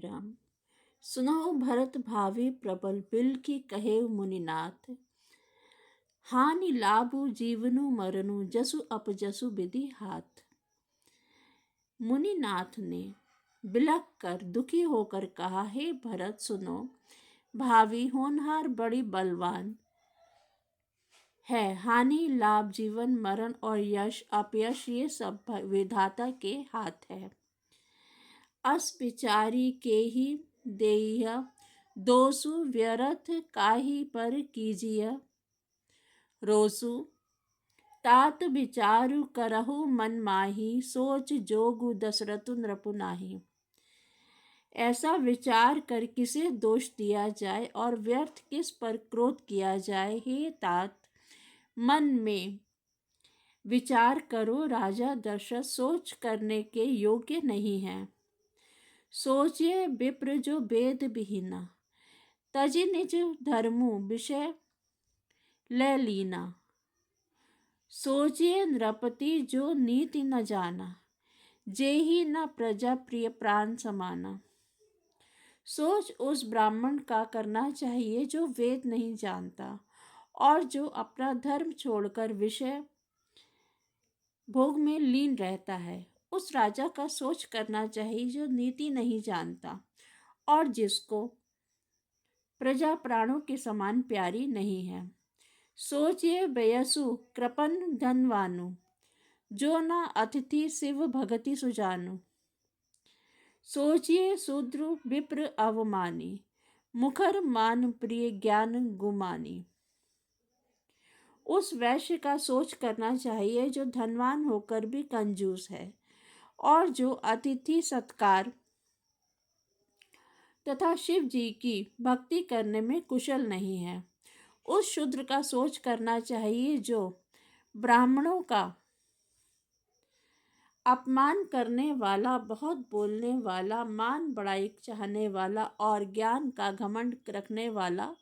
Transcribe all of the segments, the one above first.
राम। सुनाओ भरत भावी प्रबल बिल की कहे मुनिनाथ। हानि लाभु जीवनु मरनु जसु अपजसु विधि हाथ। मुनिनाथ ने बिलख कर दुखी होकर कहा, हे भरत सुनो, भावी होनहार बड़ी बलवान है। हानि लाभ जीवन मरण और यश अपयश ये सब विधाता के हाथ है। अस विचारी के ही देय दोसु व्यर्थ काहि पर कीजिय रोसु। तात विचारु करहु मन माही सोच जोगु दशरथु नृपु नाही। ऐसा विचार कर किसे दोष दिया जाए और व्यर्थ किस पर क्रोध किया जाए। हे तात, मन में विचार करो, राजा दशरथ सोच करने के योग्य नहीं है। सोचिए विप्र जो वेद विहीना, तजि निज धर्मु विषय ले लीना। सोचिए नृपति जो नीति न जाना, जेहि न प्रजा प्रिय प्राण समाना। सोच उस ब्राह्मण का करना चाहिए जो वेद नहीं जानता और जो अपना धर्म छोड़कर विषय भोग में लीन रहता है। उस राजा का सोच करना चाहिए जो नीति नहीं जानता और जिसको प्रजा प्राणों के समान प्यारी नहीं है। सोचिए वयसु कृपन धनवानु, जो न अतिथि शिव भगति सुजानु। सोचिए शूद्र विप्र अवमानी, मुखर मान प्रिय ज्ञान गुमानी। उस वैश्य का सोच करना चाहिए जो धनवान होकर भी कंजूस है और जो अतिथि सत्कार तथा शिव जी की भक्ति करने में कुशल नहीं है। उस शूद्र का सोच करना चाहिए जो ब्राह्मणों का अपमान करने वाला, बहुत बोलने वाला, मान बड़ाई चाहने वाला और ज्ञान का घमंड रखने वाला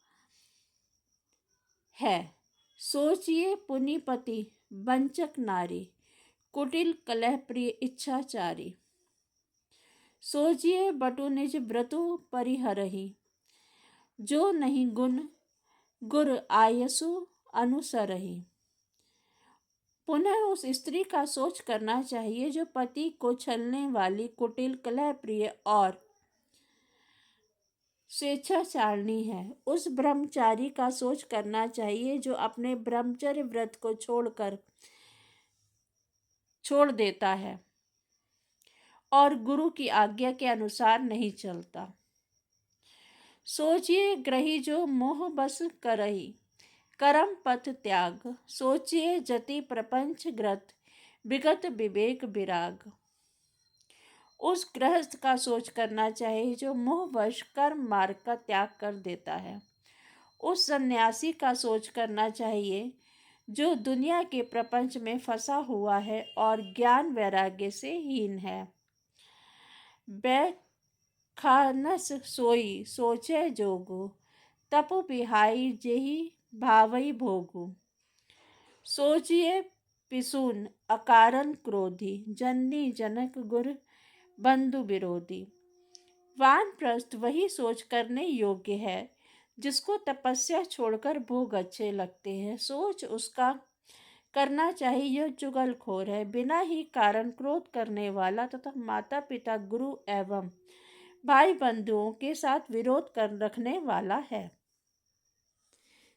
है। सोचिए पुनिपति वंचक नारी, कुटिल कलह प्रिय इच्छाचारी। सोचिए बटु निज व्रतु परिहरहि, जो नहीं गुण गुर आयसु अनुसरहि। पुनः उस स्त्री का सोच करना चाहिए जो पति को छलने वाली, कुटिल कलह प्रिय और स्वेच्छाचारिणी है। उस ब्रह्मचारी का सोच करना चाहिए जो अपने ब्रह्मचर्य व्रत को छोड़ देता है और गुरु की आज्ञा के अनुसार नहीं चलता। सोचिए ग्रही जो मोह बस करहि, करम पथ त्याग। सोचिए जति प्रपंच ग्रत, विगत विवेक विराग। उस गृहस्थ का सोच करना चाहिए जो मोहवश कर्म मार्ग का त्याग कर देता है। उस सन्यासी का सोच करना चाहिए जो दुनिया के प्रपंच में फंसा हुआ है और ज्ञान वैराग्य से हीन है। बैखानस सोई सोचे जोगु, तपु बिहाई जेहि भावई भोगु। सोचिए पिसून अकारण क्रोधी, जननी जनक गुर बंधु विरोधी। वानप्रस्थ वही सोच करने योग्य है जिसको तपस्या छोड़कर भोग अच्छे लगते हैं। सोच उसका करना चाहिए जो चुगलखोर है, बिना ही कारण क्रोध करने वाला तथा माता पिता गुरु एवं भाई बंधुओं के साथ विरोध कर रखने वाला है।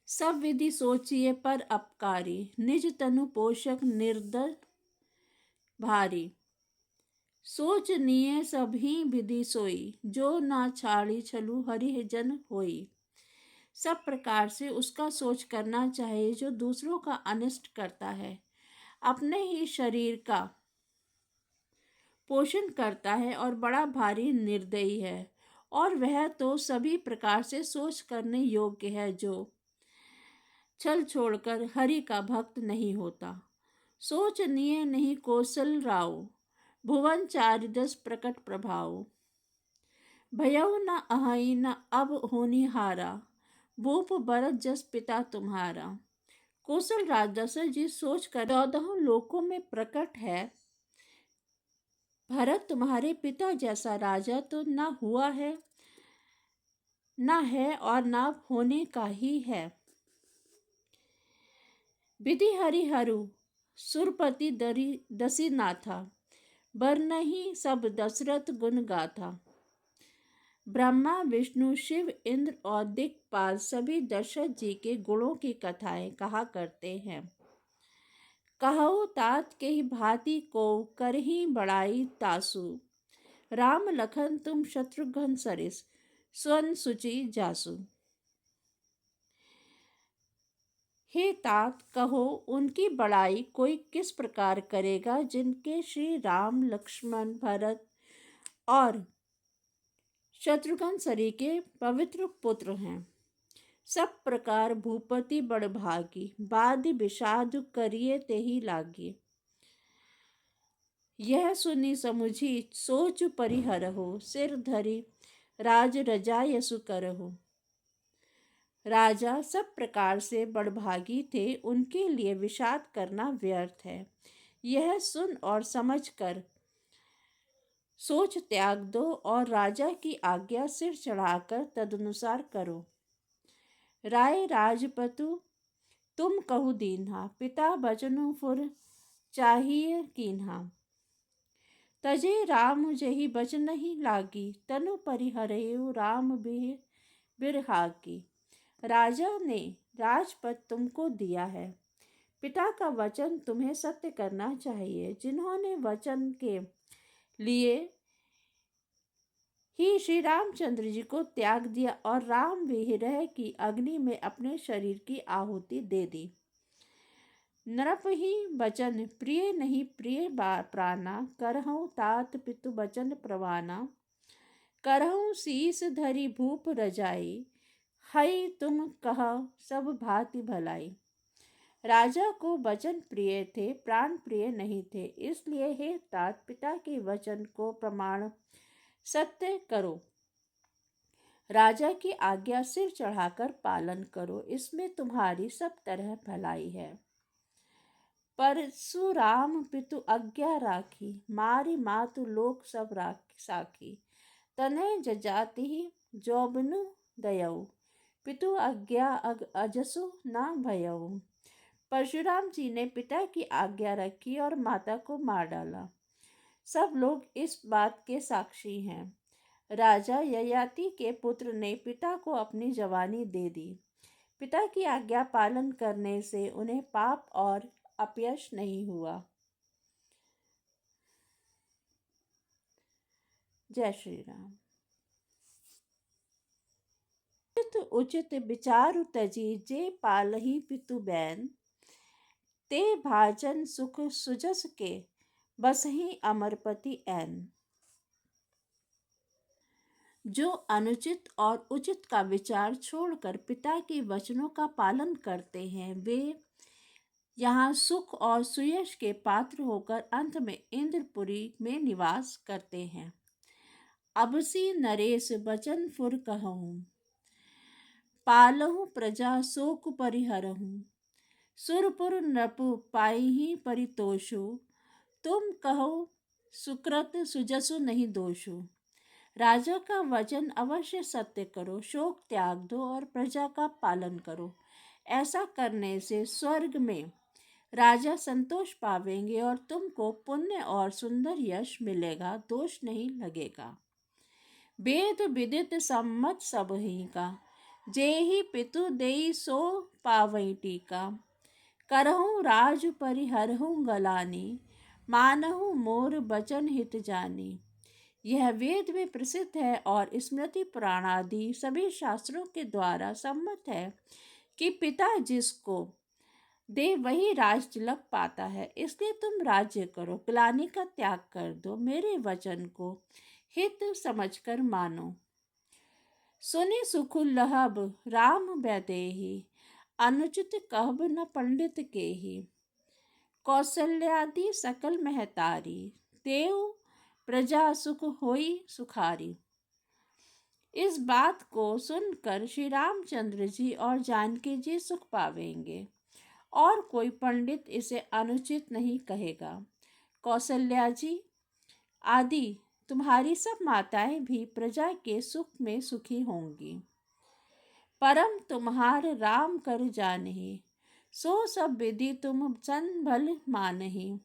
सब विधि सोचिए पर अपकारी, निज तनु पोषक निर्दय भारी। सोचनीय सभी विधि सोई, जो ना छाड़ी छलु हरि जन होई। सब प्रकार से उसका सोच करना चाहिए जो दूसरों का अनिष्ट करता है, अपने ही शरीर का पोषण करता है और बड़ा भारी निर्दयी है। और वह तो सभी प्रकार से सोच करने योग्य है जो छल छोड़कर हरि का भक्त नहीं होता। सोचनीय नहीं कौशल राव, भुवन चारिदस प्रकट प्रभाव। भयउ न अहई न अब होनिहारा, भूप भरत जस पिता तुम्हारा। कौशल राज दशरथ जी सोच कर 14 लोकों में प्रकट है भरत तुम्हारे पिता जैसा राजा तो ना हुआ है, ना है और ना होने का ही है। विधि हरिहरु सुरपति दरी दसी नाथा, बर नहीं सब दशरथ गुण गाथा। ब्रह्मा विष्णु शिव इंद्र और दिक्पाल सभी दशरथ जी के गुणों की कथाएं कहा करते हैं। कहु तात के ही भांति को करही बड़ाई तासु, राम लखन तुम शत्रुघ्न सरिस स्वन सुचि जासु। हे तात, कहो उनकी बड़ाई कोई किस प्रकार करेगा जिनके श्री राम लक्ष्मण भरत और शत्रुघ्न सरी के पवित्र पुत्र हैं। सब प्रकार भूपति बड़भागी, बादि विषाद करिए ते ही लागी। यह सुनी समुझी सोच परिहरहु, सिर धरी राज रजायसु करहु। राजा सब प्रकार से बड़भागी थे, उनके लिए विषाद करना व्यर्थ है। यह सुन और समझ कर सोच त्याग दो और राजा की आज्ञा सिर चढ़ाकर तदनुसार करो। राय राजपतु तुम कहु दीन्हा, पिता बचनु फुर चाहिए कीन्हा। तजे राम जही बचन नहीं लागी, तनु परिहरयु राम बिरहागी। राजा ने राजपद तुमको दिया है, पिता का वचन तुम्हें सत्य करना चाहिए। जिन्होंने वचन के लिए ही श्री रामचंद्र जी को त्याग दिया और राम विरह की अग्नि में अपने शरीर की आहुति दे दी। नरप ही बचन प्रिय नहीं प्रिय प्राणा, करहु तात पितु बचन प्रवाना। करहु शीस धरी भूप रजाई, हई तुम कह सब भांति भलाई। राजा को वचन प्रिय थे, प्राण प्रिय नहीं थे, इसलिए हे तात पिता के वचन को प्रमाण सत्य करो। राजा की आज्ञा सिर चढ़ाकर पालन करो, इसमें तुम्हारी सब तरह भलाई है। परशुराम पितु आज्ञा राखी, मारी मातु लोक सब साखी। तनय जजाति जोबनु दयऊ, पितु आज्ञा अजसु ना भयऊ। परशुराम जी ने पिता की आज्ञा रखी और माता को मार डाला। सब लोग इस बात के साक्षी हैं। राजा ययाति के पुत्र ने पिता को अपनी जवानी दे दी। पिता की आज्ञा पालन करने से उन्हें पाप और अपयश नहीं हुआ। जय श्री राम। उचित विचारु तजी, जे पालही पितु बैन। ते भाजन सुख सुजस के, बसही अमरपति ऐन। जो अनुचित और उचित का विचार छोड़कर पिता के वचनों का पालन करते हैं, वे यहाँ सुख और सुयश के पात्र होकर अंत में इंद्रपुरी में निवास करते हैं। अबसी नरेश बचन फुर कहूँ, पालहु प्रजा शोक परिहरहूँ। सुरपुर नृपु पाई परितोषु, तुम कहो सुकृत सुजसु नहीं दोषु। राजा का वचन अवश्य सत्य करो, शोक त्याग दो और प्रजा का पालन करो। ऐसा करने से स्वर्ग में राजा संतोष पावेंगे और तुमको पुण्य और सुंदर यश मिलेगा, दोष नहीं लगेगा। वेद विदित सम्मत सब ही का, जेहि पितु देई सो पावई टीका। करहु राज परिहरहु गलानी, मानहु मोर बचन हित जानी। यह वेद में प्रसिद्ध है और स्मृति पुराण आदि सभी शास्त्रों के द्वारा सम्मत है कि पिता जिसको दे वही राज तिलक पाता है। इसलिए तुम राज्य करो, ग्लानि का त्याग कर दो, मेरे वचन को हित समझकर मानो। सुनि सुखुलहब राम वैदेही, अनुचित कहब न पंडित केहि। कौशल्यादि सकल महतारी, देव प्रजा सुख होई सुखारी। इस बात को सुनकर श्री रामचंद्र जी और जानकी जी सुख पावेंगे और कोई पंडित इसे अनुचित नहीं कहेगा। कौशल्या जी, आदि तुम्हारी सब माताएं भी प्रजा के सुख में सुखी होंगी। परम तुम्हार राम कर जानहि, सो सब विधि तुम सन भल मानहि।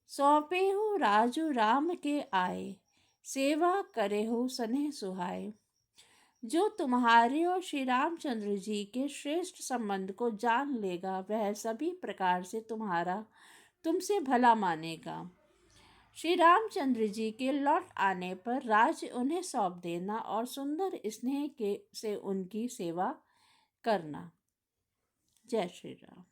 सौंपे हो राजू राम के आए, सेवा करे हो सने सुहाए। जो तुम्हारे और श्री रामचंद्र जी के श्रेष्ठ संबंध को जान लेगा, वह सभी प्रकार से तुम्हारा तुमसे भला मानेगा। श्री रामचंद्र जी के लौट आने पर राज्य उन्हें सौंप देना और सुंदर स्नेह के से उनकी सेवा करना। जय श्री राम।